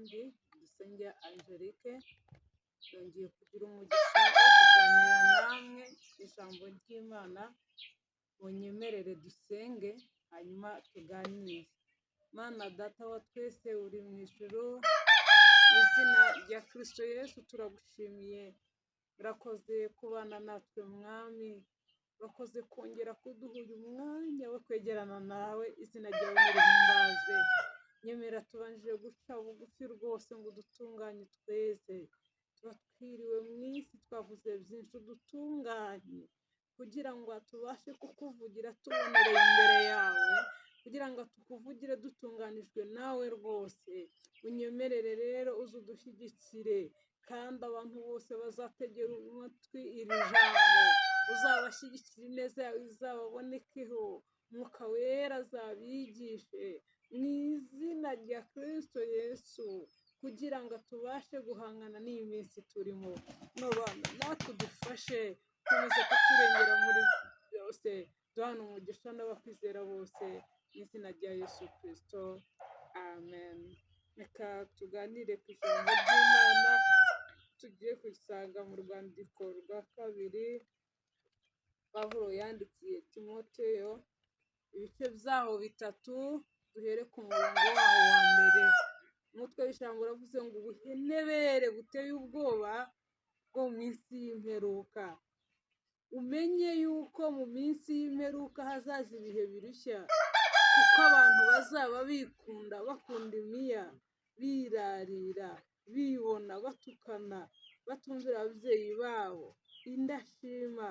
kandi dusenge Angelique yongeye kugira umugisha wo kuganira namwe ijambo ry'Imana. Munyemerere dusenge hanyuma tuganire. Mana data wa twese uri mu ijuru, mu izina rya Kristo Yesu turagushimiye. Urakoze kubana natwe mwami, urakoze kongera kuduha uyu mwanya wo kwegerana nawe, izina ryawe nirihimbazwe. Nyemera tubanjije guca bugufi rwose ngo dutunganye tweze. Tuba twiriwe mu isi twavuze byinshi, dutunganye kugira ngo tubashe kukuvugira tubonereye imbere yawe, kugira ngo tukuvugire dutunganijwe nawe rwose. Unyemerere rero uze udushyigikire, kandi abantu bose bazategera amatwi iri jambo uzabashyigikire, ineza yawe izababonekeho, Mwuka Wera azabigishe mu izina rya Kristo Yesu, kugira ngo tubashe guhangana n'iyi minsi turimo. Nobana natwe dufashe komeza kuturengera muri byose, duhana umugisha n'abakwizera bose mu izina rya Yesu Kristo, amen. Reka tuganire ku ijambo ry'Imana, tugiye kuyisanga mu rwandiko rwa kabiri Pawulo yandikiye Timoteyo, ibice byaho bitatu, duhere ku murongo waho wa mbere. Umutwe w'ijambo uravuze ngo ubuhenebere buteye ubwoba bwo mu minsi y'imperuka. Umenye yuko mu minsi y'imperuka hazaza ibihe birushya, kuko abantu bazaba bikunda, bakunda imiya, birarira, bibona, batukana, batumvira ababyeyi babo, indashima,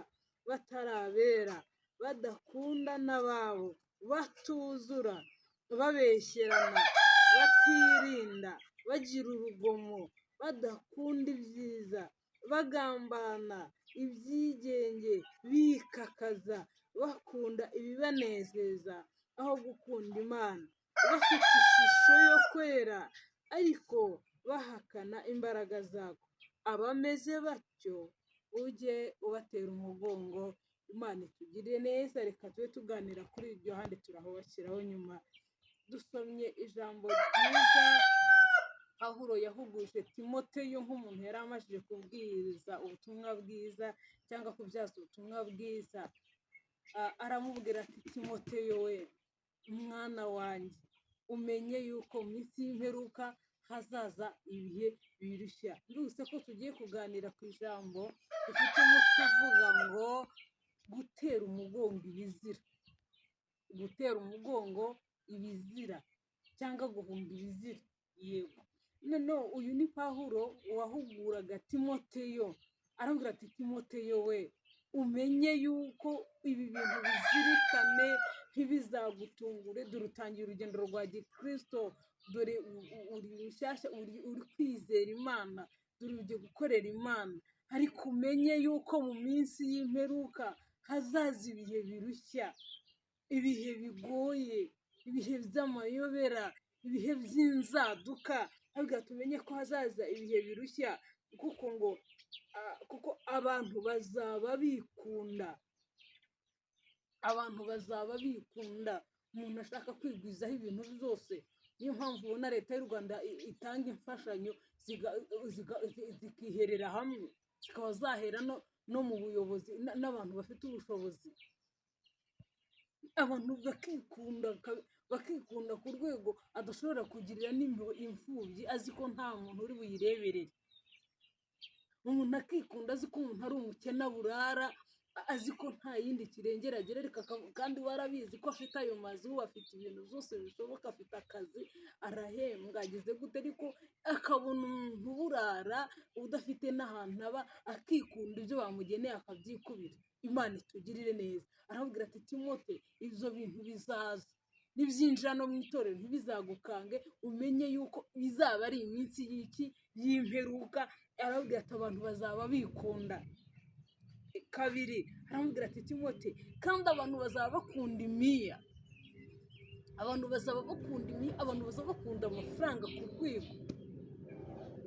batarabera, badakunda n'ababo, batuzura, babeshyerana, batirinda, bagira urugomo, badakunda ibyiza, bagambana, ibyigenge, bikakaza, bakunda ibibanezeza aho gukunda Imana, bafite ishusho yo kwera ariko bahakana imbaraga zako. Abameze batyo ujye ubatera umugongo. Imana itugirire neza. Reka tube tuganira kuri iryo handi turahubakiraho nyuma. Dusomye ijambo ryiza Pawulo yahuguje Timoteyo nk'umuntu yari amajije kubwiriza ubutumwa bwiza cyangwa kubyaza ubutumwa bwiza. Aramubwira ati, Timoteyo we mwana wanjye, umenye yuko mu minsi y'imperuka hazaza ibihe birushya. Nduse ko tugiye kuganira ku ijambo rifite umutwe uvuga ngo gutera umugongo ibizira. Gutera umugongo ibizira cyangwa guhunga ibizira. Yego, none uyu ni Pawulo wahuguraga Timoteyo. Arambwira ati, Timoteyo we umenye yuko ibi bintu bizirikane, ntibizagutungure. Dore utangiye urugendo rwa gikristo, dore uri rushyashya, uri kwizera Imana, dore ugiye gukorera Imana, ariko umenye yuko mu minsi y'imperuka hazaza ibihe birushya, ibihe bigoye, ibihe by'amayobera, ibihe by'inzaduka. Ariko tumenye ko hazaza ibihe birushya, kuko abantu bazaba bikunda. Abantu bazaba bikunda, umuntu ashaka kwigwizaho ibintu byose. Niyo mpamvu ubona leta y'u Rwanda itanga imfashanyo zikiherera hamwe, zikaba zahera no mu buyobozi n'abantu bafite ubushobozi. Abantu bakikunda ku rwego adashobora kugirira n'impuhwe imfubyi, azi ko nta muntu uri buyireberere. Umuntu akikunda azi ko umuntu ari umukene burara, azi ko nta yindi kirengera agira, kandi warabizi ko afite ayo mazu, afite ibintu byose bishoboka, afite akazi, arahembwa, ageze gute, ariko akabona umuntu burara udafite n'ahantu aba, akikunda ibyo bamugeneye akabyikubira. Imana itugirire neza. Arabwira ati, Timote, ibyo bintu bizaza, nibyinjira no mu itorero ntibizagukange, umenye yuko bizaba ari iminsi y'imperuka. Arabwira ati, abantu bazaba bikunda. Kabiri, aramubwira ati, Timote, kandi abantu bazaba bakunda imiya. Abantu bazaba bakunda imiya, abantu bazaba bakunda amafaranga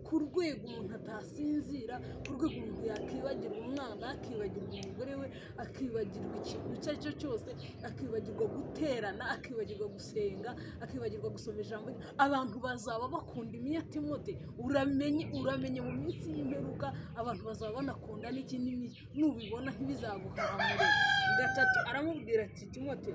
ku ku rwego umuntu atasinzira, ku rwego umuntu yakibagirwa umwana, akibagirwa umugore we, akibagirwa ikintu icyo ari cyo cyose, akibagirwa guterana, akibagirwa gusenga, akibagirwa gusoma ijambo. Abantu bazaba bakunda imiya Timote, uramenye mu minsi y'imperuka abantu bazaba banakunda n'ikindi nubibona ntibizaguhahamure. Gatatu aramubwira ati Timote,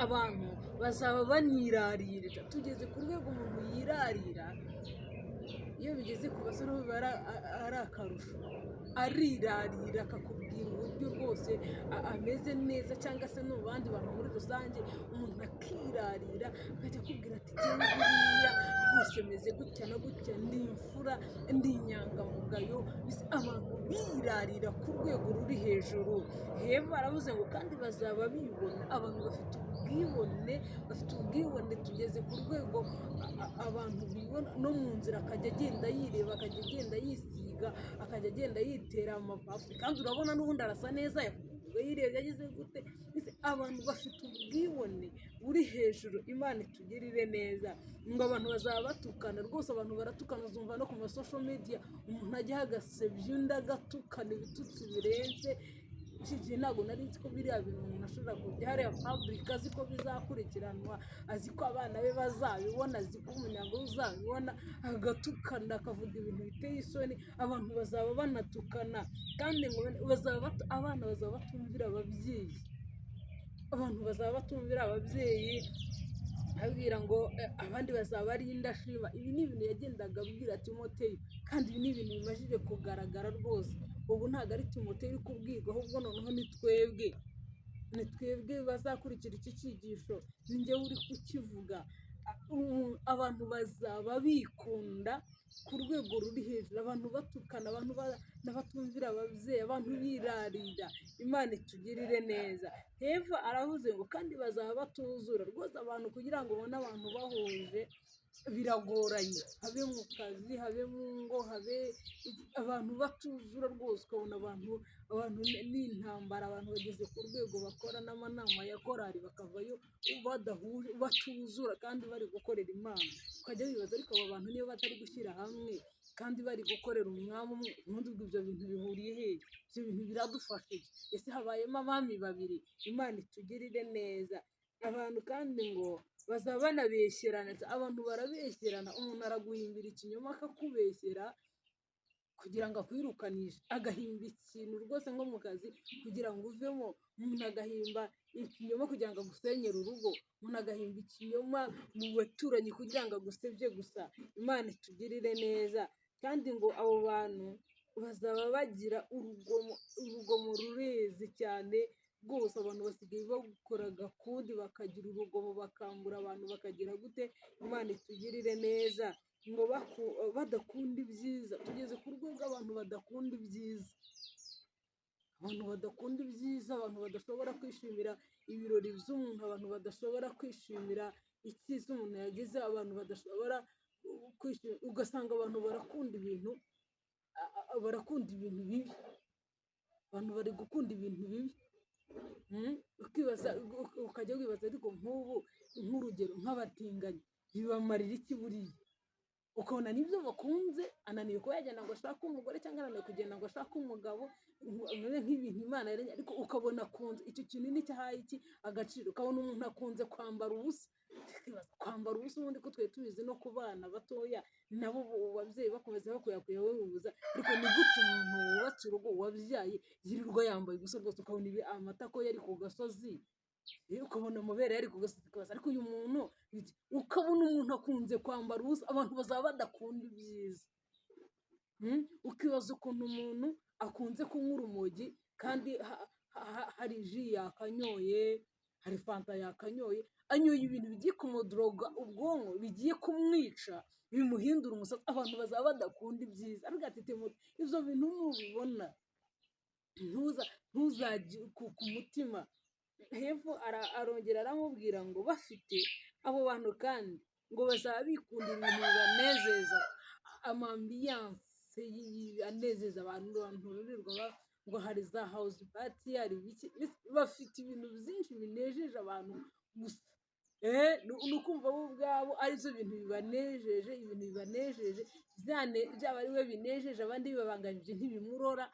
abantu bazaba banirarira. Tugeze ku rwego umuntu yirarira, iyo bigeze ku basore biba ari akarusho, arirarira akakubwira uburyo rwose ameze neza, cyangwa se no mu bandi bantu muri rusange, umuntu akirarira akajya akubwira ati jyewe buriya rwose meze gutya na gutya, ndi imfura, ndi inyangamugayo. Abantu birarira ku rwego ruri hejuru. Hepfo aravuze ngo kandi bazaba bibona, abantu bafite ubwibone, tugeze ku rwego abantu bibona no mu nzira, akajya agenda yireba, akajya agenda yisiga, akajya agenda yitera amapafu, kandi urabona n'ubundi arasa neza, yirebye ageze gute. Abantu bafite ubwibone buri hejuru. Imana itugirire neza. Ngo abantu bazaba batukana rwose, abantu baratukana, uzumva no ku masosho media umuntu ajya agasebya undi, agatukana ibitutsi birenze. Iki gihe ntabwo nari nzi ko biriya bintu umuntu ashobora kujya hariya public, azi ko bizakurikiranwa, azi ko abana be bazabibona, azi ko umuryango we uzabibona, agatukana akavuga ibintu biteye isoni. Abantu bazaba banatukana, kandi ngo abana bazaba batumvira ababyeyi. Abantu bazaba batumvira ababyeyi, abwira ngo abandi bazaba ari indashima. Ibi ni ibintu yagendaga abwira Timoteyo, kandi ibi ni ibintu bimajije kugaragara rwose. Ubu ntabwo ari Timoteyo uri kubwirwa, ahubwo noneho ni twebwe bazakurikira iki cyigisho, ni njyewe uri kukivuga. Abantu bazaba bikunda ku rwego ruri hejuru, abantu batukana, abantu batumvira ababyeyi, abantu birarira. Imana itugirire neza. Hepfo aravuze ngo kandi bazaba batuzura rwose. Abantu kugira ngo ubone abantu bahuje biragoranye, habe mu kazi, habe mu ngo, habe abantu batuzura rwose, ukabona abantu n'intambara, abantu bageze ku rwego bakora n'amanama ya korari bakavayo badahuje, batuzura kandi bari gukorera Imana. Ukajya wibaza ariko abo bantu niyo batari gushyira hamwe kandi bari gukorera umwami umwe, ubundi ibyo bintu bihuriye hehe? Ibyo bintu biradufasha. Ese habayemo abami babiri? Imana itugirire neza. Abantu kandi ngo bazaba banabeshyerana. Abantu barabeshyerana, umuntu araguhimbira ikinyoma akakubeshyera kugira ngo akwirukanishe, agahimba ikintu rwose nko mu kazi kugira ngo uvemo. Umuntu agahimba ikinyoma kugira ngo agusenyere urugo, umuntu agahimba ikinyoma mu baturanyi kugira ngo agusebye gusa. Imana itugirire neza. Kandi ngo abo bantu bazaba bagira urugomo rureze cyane rwose. Abantu basigaye bakora gakundi, bakagira urugomo, bakambura abantu, bakagira gute. Imana itugirire neza. Ngo badakunda ibyiza. Tugeze ku rwego abantu badakunda ibyiza, abantu badashobora kwishimira ibirori by'umuntu, abantu badashobora kwishimira icyiza umuntu yagize, abantu badashobora kwishimira. Ugasanga abantu barakunda ibintu bibi, abantu bari gukunda ibintu bibi. Ukajya wibaza ariko nk'urugero nk'abatinganyi bibamarira iki buriya? Ukabona nibyo bakunze, ananiwe kuba yagenda ngo ashake umugore, cyangwa ananiwe kugenda ngo ashake umugabo, nk'ibintu Imana yaremye, ariko ukabona akunze icyo kintu n'icyahaye iki agaciro. Ukabona umuntu akunze kwambara ubusa, kwambara ubusa ubundi ko twari tubizi no ku bana batoya nabo ababyeyi bakomeza bakuyakuya babibuza. Ariko ni gute umuntu wubatse urugo, wabyaye, yirirwa yambaye ubusa rwose? Ukabona amatako yari ku gasozi, ukabona amabere yari ku gasozi, ariko uyu muntu, ukabona umuntu akunze kwambara ubusa. Abantu bazaba badakunda ibyiza. Ukibaza ukuntu umuntu akunze kunywa urumogi, kandi hari ji yakanyoye, hari fanta yakanyoye, anyoye ibintu bigiye kumudroga ubwonko, bigiye kumwica, bimuhindura umusatsi. Abantu bazaba badakunda ibyiza. Ariko ati Timote, ibyo bintu nubibona ntuzajye ku mutima. Hepfo arongera aramubwira ngo bafite abo bantu kandi ngo bazaba bikunda ibintu bibanezeza, amambiyanse anezeza abantu rurirwa ngo hari za house party, hari biki, bafite ibintu byinshi binejeje abantu gusa. ni ukumva bo ubwabo aribyo bintu bibanejeje, ibintu bibanejeje byaba ari we binejeje abandi bibabangamije ntibimurora,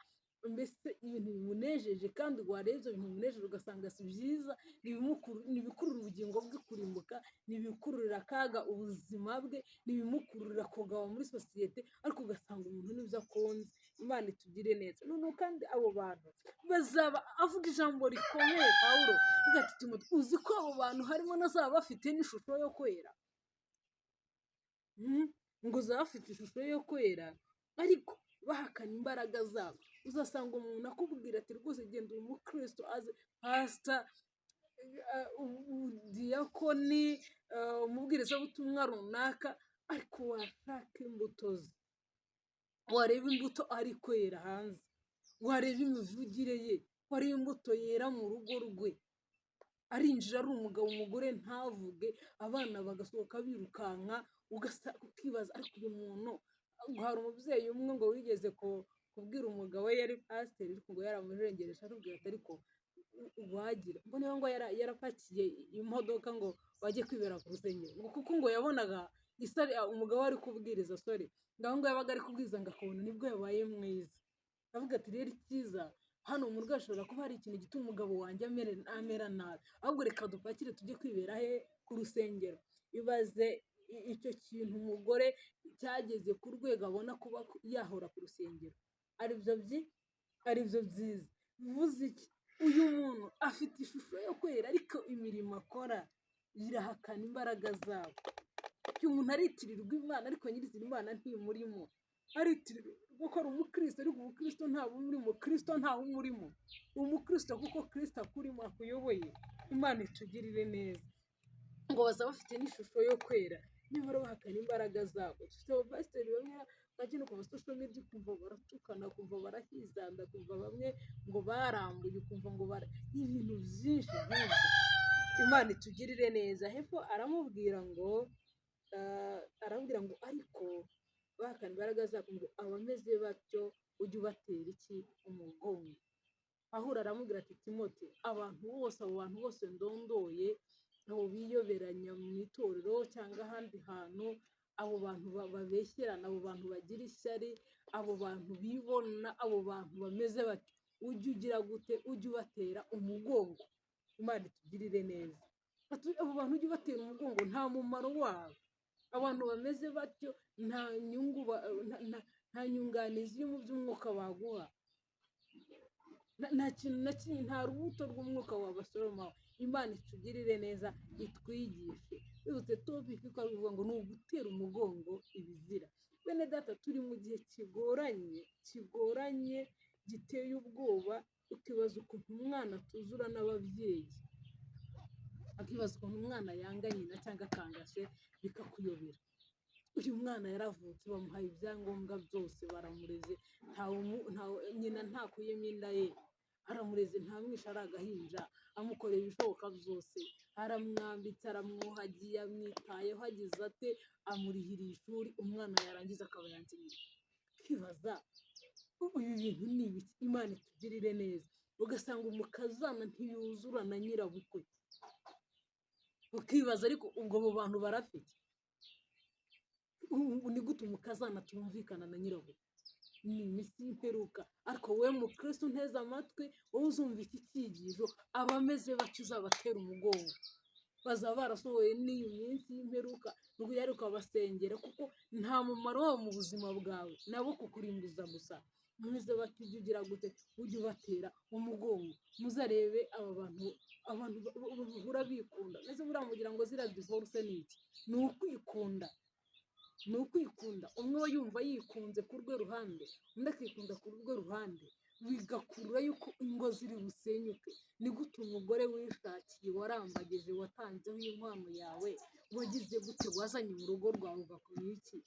mbese ibintu bimunejeje kandi wareba ibyo bintu bimunejeje ugasanga si byiza, ntibikurura ubugingo bwe kurimbuka, ntibikururira akaga ubuzima bwe, ntibimukururira kugaba muri sosiyete, ariko ugasanga umuntu n'ibyo akunze. Imana itugire neza. Noneho kandi abo bantu bazaba avuga ijambo rikomeye Pawulo ati Timote, uzi ko abo bantu harimo n'azaba bafite n'ishusho yo kwera, ngo zaba bafite ishusho yo kwera ariko bahakana imbaraga zabo. Uzasanga umuntu akubwira ati rwose genda uri umukristo aze pasita, diyakoni, umubwirizabutumwa runaka, ariko washaka imbuto ze, wareba imbuto ari kwera hanze, wareba imivugire ye, wareba imbuto yera mu rugo rwe, arinjira ari umugabo umugore ntavuge, abana bagasohoka birukanka, ukibaza ariko uyu muntu. Hari umubyeyi umwe ngo wigeze kubwira umugabo we yari pasiteri ariko ngo yaramujengereje arubwira ati ariko wagira ngo niba ngo yarapakiye imodoka ngo bajye kwibera ku rusengero, ngo kuko ngo yabonaga umugabo ari kubwiriza ngaho ngo yabaga ari kubwiriza ngo akabona nibwo yabaye mwiza. Avuga ati rero icyiza hano mu rugo hashobora kuba hari ikintu gituma umugabo wanjye amera nabi, ahubwo reka dupakire tujye kwibera he ku rusengero. Ibaze icyo kintu umugore cyageze ku rwego abona kuba yahora ku rusengero aribyo byiza. Bivuze iki? Uyu muntu afite ishusho yo kwera ariko imirimo akora irahakana imbaraga zabo. Uyu muntu aritirirwa Imana ariko nyirizina Imana ntimurimo, aritirirwa kuko ari umukristo ariko umukristo ntawe umurimo, kristo ntawe umurimo. Umukristo kuko kristo akurimo akuyoboye. Imana itugirire neza. Ngo bazaba bafite n'ishusho yo kwera niba bahakana imbaraga zabo. Dufite abapasiteri bamwe bagenda ku masosho media ukumva baratukana, kumva barahizanda, kumva bamwe ngo barambuye, ukumva ngo ibintu byinshi nk'ibyo. Imana itugirire neza. Hepfo aramubwira ngo ariko bahakana imbaraga zabo ngo abameze batyo ujye ubatera iki? Umugongo. Pawulo aramubwira ati Timote, abo bantu bose ndondoye, abo biyoberanya mu itorero cyangwa ahandi hantu, abo bantu babeshyerana, abo bantu bagira ishyari, abo bantu bibona, abo bantu bameze batyo ujye ugira gute? Ujye ubatera umugongo. Imana itugirire neza. Abo bantu ujye ubatera umugongo, nta mumaro wabo. Abantu bameze batyo nta nyungu, nta nyunganizi yo mu by'umwuka baguha, nta kintu na kimwe, nta rubuto rw'umwuka wabasoromaho. Imana itugirire neza, itwigishe. Bibutse topiki ko bivuga ngo ni ugutera umugongo ibizira. Bene data, turi mu gihe kigoranye giteye ubwoba, ukibaza ukuntu umwana atuzura n'ababyeyi, akibaza ukuntu umwana yanga nyina cyangwa akangase bikakuyobera. Uyu mwana yaravutse bamuhaye ibyangombwa byose, baramureze, nyina ntakuyemo inda ye, aramureze, ntamwishe ari agahinja, amukorera ibishoboka byose, aramwambitse, aramwuhagiye, amwitayeho, agize ate, amurihira ishuri, umwana yarangiza akaba yansinyira. Kwibaza ibi bintu ni ibiki? Imana itugirire neza. Ugasanga umukazana ntiyuzura na nyirabukwe, ukibaza ariko ubwo abo bantu barafite? Ni gute umukazana tumvikana na nyirabukwe? Ni iminsi y'imperuka. Ariko wowe mukristo unteze amatwi, wowe uzumva iki cyigisho, abameze batyo uzabatera umugongo. Bazaba barasohoye n'iyi minsi y'imperuka, nubwo yari ukabasengera kuko nta mumaro wabo mu buzima bwawe, nabo kukurimbuza gusa. Mweze batyo ujye ugira gute? Ujye ubatera umugongo. Muzarebe aba bantu bahura bikunda, ndetse buriya mugira ngo ziriya divorce ni iki? Ni ukwikunda. Ni ukwikunda. Umwe we yumva yikunze ku rwe ruhande, undi akikunda ku rwe ruhande, bigakurura yuko ingo ziri busenyuke. Ni gute umugore wishakiye, warambagije, watanzeho inkwano yawe, wagize gute, wazanye mu rugo rwawe ugakora iki?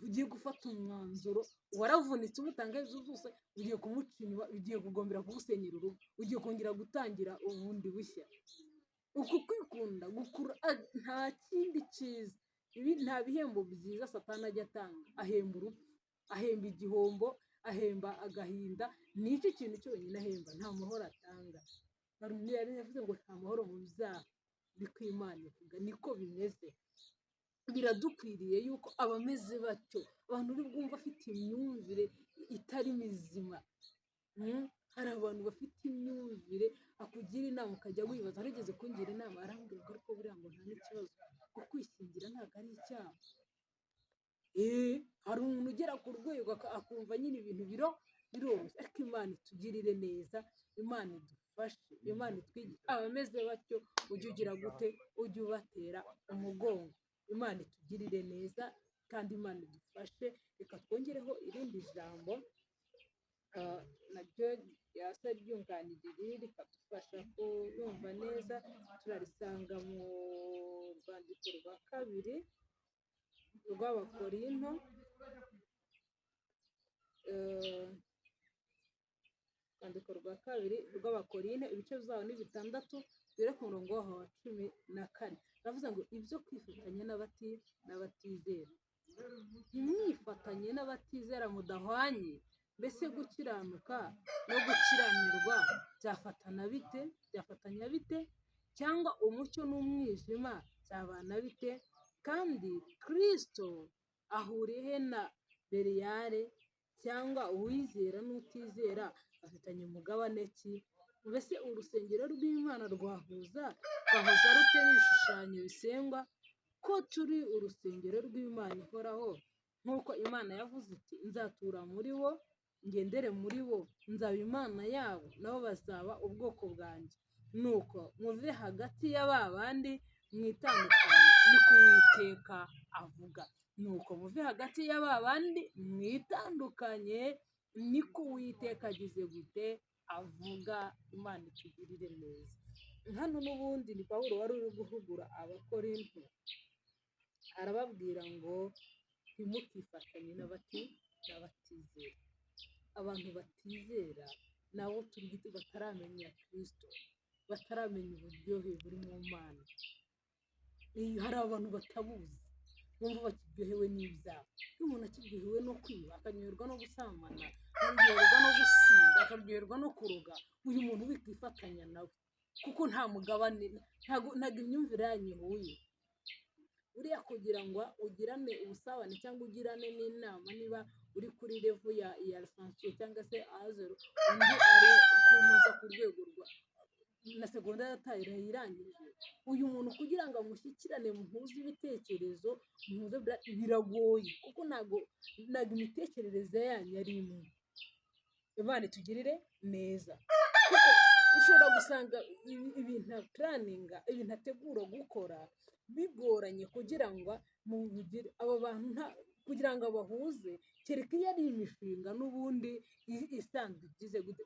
Ugiye gufata umwanzuro, waravunitse umutanga ibyo byose, ugiye kumuca inyuma, ugiye kugombera kugusenyera urugo, ugiye kongera gutangira ubundi bushya. Uku kwikunda gukura nta kindi cyiza. Ibi nta bihembo byiza Satani ajya atanga. Ahemba urupfu, ahemba igihombo, ahemba agahinda. Ni iki kintu cyonyine ahemba, nta mahoro atanga. Yari yavuze ngo nta mahoro mu byaha. niko Imana ivuga, niko bimeze. Biradukwiriye yuko abameze batyo, abantu uri bwumva afite imyumvire itari mizima. Hari abantu bafite imyumvire akugira inama ukajya wibaza, arigeze kungira inama arambwira ngo ariko buriya ngo nta n'ikibazo, ngo kwishingira ntabwo ari icyaha. Hari umuntu ugera ku rwego akumva nyine ibintu biroroshye, ariko Imana itugirire neza, Imana idufashe, Imana itwigishe. Abameze batyo ujye ugira gute? Ujye ubatera umugongo. Imana itugirire neza kandi Imana idufashe. Reka twongereho irindi jambo naryo ryasa ryunganira iriri rikadufasha kuyumva neza, turarisanga mu rwandiko rwa kabiri rw'Abakorinto, urwandiko rwa kabiri rw'Abakorinto, ibice byaho ni 6 dore ku murongo waho wa 14. Baravuze ngo ibyo kwifatanya n'abatizera, ntimwifatanye n'abatizera mudahwanye, mbese gukiranuka no gukiranirwa byafatanya bite? Cyangwa umucyo n'umwijima byabana bite? Kandi Kristo ahuriye he na Beliyali? Cyangwa uwizera n'utizera bafitanye umugabane ki? Mbese urusengero rw'Imana rwahuza rute n'ibishushanyo bisengwa? Ko turi urusengero rw'Imana ihoraho, nk'uko Imana yavuze iti, nzatura muri bo, ngendere muri bo, nzaba Imana yabo, nabo bazaba ubwoko bwanjye. Nuko muve hagati ya ba bandi mwitandukanye, niko Uwiteka avuga. Nuko muve hagati ya ba bandi mwitandukanye, niko Uwiteka agize gute? Avuga. Imana itugirire neza. Hano n'ubundi ni Pawulo wari uri guhugura Abakorinto, arababwira ngo ntimukifatanye n'abatizera. Abantu batizera nabo bataramenya Kristo, bataramenya uburyohe buri mu Mana. Hari abantu batabuzi, bumva bakiryohewe n'ibyaha. Iyo umuntu akiryohewe no kwiba, akaryoherwa no gusambana, akaryoherwa no gusinda, akaryoherwa no kuroga, uyu muntu wikifatanya nawe, kuko nta mugabane, ntabwo imyumvire yanyu ihuye. Buriya kugira ngo ugirane ubusabane cyangwa ugirane n'inama, niba uri kuri level ya lisansiye cyangwa se A0, undi ari kunoza ku rwego na segonderi yirangije, uyu muntu kugira ngo amushyikirane muhuze ibitekerezo, biragoye, kuko ntabwo imitekerereze yanyu ari imwe. Imana itugirire neza, kuko ushobora gusanga ibintu puraninga, ibintu ategura gukora bigoranye kugira ngo mubigire. Abo bantu kugira ngo bahuze, kereka iyo ari imishinga n'ubundi isanzwe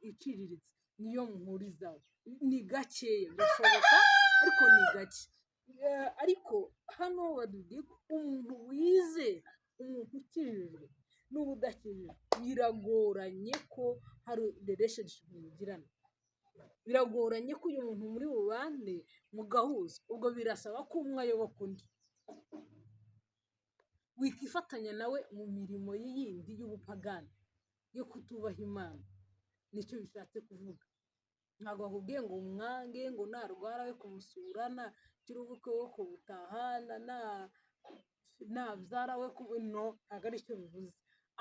iciriritse, niyo muhurizaho. Ni gakeya, birashoboka ariko ni gake. Ariko hano badubwiye ko umuntu wizera, umuntu ukijijwe n'ubudakijijwe, biragoranye ko hari relationship mugirana. Biragoranye ko uyu muntu muri bubane mugahuza, ubwo birasaba ko umwe ayoboka undi. Wikifatanya nawe mu mirimo yindi y'ubupagani, yo kutubaha Imana. Nicyo bishatse kuvuga. Ntabwo bakubwiye ngo umwange, ngo narwara we kumusura, nagira ubukwe wo kubutaha, nabyara we no, ntabwo ari cyo bivuze.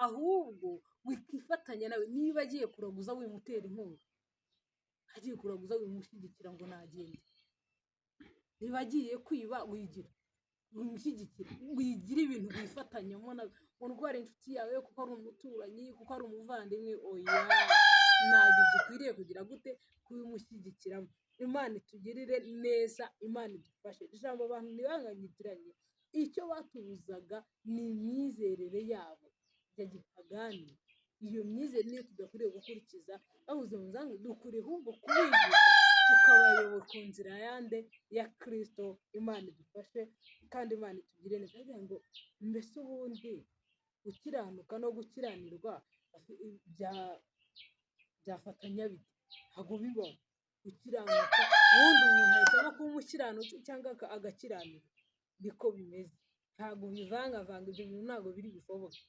Ahubwo wikifatanya nawe, niba agiye kuraguza wimutera inkunga, agiye kuraguza wimushyigikira ngo nagende. Niba agiye kwiba wimushyigikira, wigira ibintu wifatanyamo ngo ndwara inshuti yawe kuko ari umuturanyi, kuko ari umuvandimwe. Oya, ntabwo ibyo ukwiriye kugira gute? Kubimushyigikiramo. Imana itugirire neza, Imana idufashe. Ijambo abantu ntibanganyitiranye, icyo batubuzaga ni imyizerere yabo ya gipagani. Iyo myizerere niyo tudakwiriye gukurikiza, bavuze ngo dukwiriye ahubwo kubigisha, tukabayoboka ku nzira ya Kristo. Imana idufashe kandi Imana itugire neza. Ndagira ngo mbese ubundi gukiranuka no gukiranirwa byafatanya bite? Ntabwo bibaho. Gukiranuka ubundi umuntu ahitamo kuba umukiranutsi cyangwa agakiranirwa, niko bimeze. Ntabwo bivangavanga, ibyo bintu ntabwo biri bushoboke.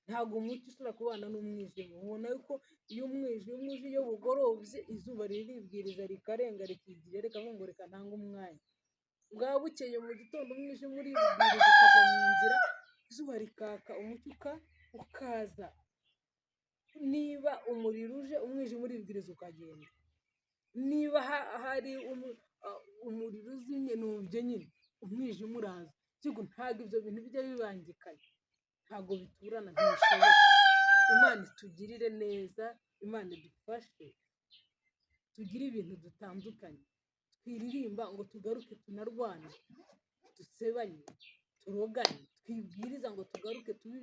Ntabwo umucyo ushobora kubana n'umwijima. Ubona yuko iyo umwijima uje, iyo bugorobye, izuba riribwiriza rikarenga rikigira, rikavuga ngo reka ntange umwanya. bwaba bukeye mu gitondo umwijima uribwiriza ukava mu nzira, izuba rikaka umucyo ukaza, niba umuriro uje umwijima uribwiriza ukagenda, niba hari umuriro uzimye ni ubyo nyine umwijima uraza. Ntabwo ibyo bintu bijya bibangikanye, ntabwo biturana, ntibishoboka. Imana itugirire neza, Imana idufashe tugire ibintu dutandukanye, twiririmba ngo tugaruke tunarwane, dusebanye, turogane, twibwiriza ngo tugaruke tube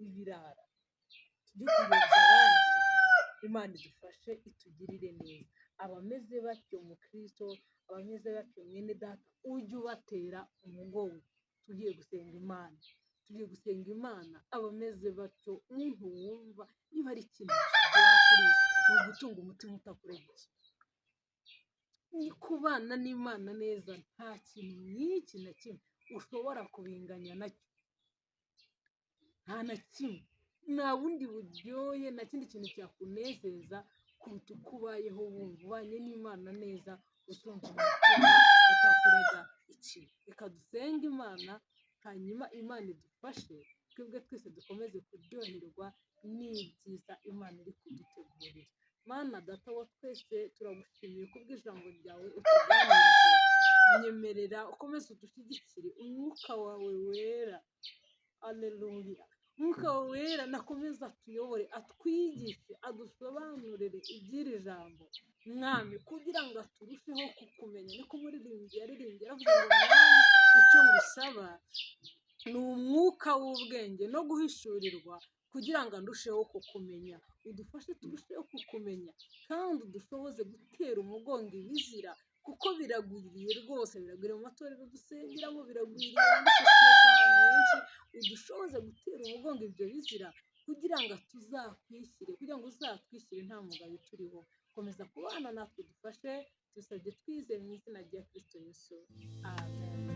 ibirara, tujye kuyoboza abandi. Imana idufashe itugirire neza. Abameze batyo mu Kristo, abameze batyo mwene data, ujye ubatera umugongo. Tugiye gusenga Imana, abameze batyo, umuntu wumva niba ari ikintu kiryoha kuri iyi si ni ugutunga umutima utakuregeje, ni kubana n'Imana neza. Nta kintu n'iki na kimwe ushobora kubinganya nacyo, nta na kimwe. Nta bundi buryohe, nta kindi kintu cyakunezeza kuruta uko ubayeho wumva ubanye n'Imana neza, utunze umutima utakurega ikibi. Reka dusenge Imana, hanyuma Imana idufashe, twebwe twese dukomeze kuryoherwa n'ibyiza Imana iri kudutegurira. Mana Data wa twese, turagushimiye kubw'ijambo ryawe utuganirije. Nyemerera ukomeze udushyigikire, umwuka wawe wera, aleluya, umwuka wawe wera nakomeze atuyobore, atwigishe, adusobanurire iby'iri jambo mwami, kugira ngo turusheho kukumenya. Niko umuririmbyi yaririmbye aravuga ngo mwami, icyo ngusaba ni umwuka w'ubwenge no guhishurirwa, kugira ngo ndusheho kukumenya. Udufashe turusheho kukumenya, kandi udushoboze gutera umugongo ibizira, kuko biragwiriye rwose, biragwiriye mu matorero dusengeramo, biragwiriye muri sosiyete ahantu henshi. Udushoboze gutera umugongo ibyo bizira, kugira ngo uzatwishyire nta mugayo turiho. Komeza kubana natwe, dufashe, dusabye twizeye mu izina rya Kristo Yesu, amen.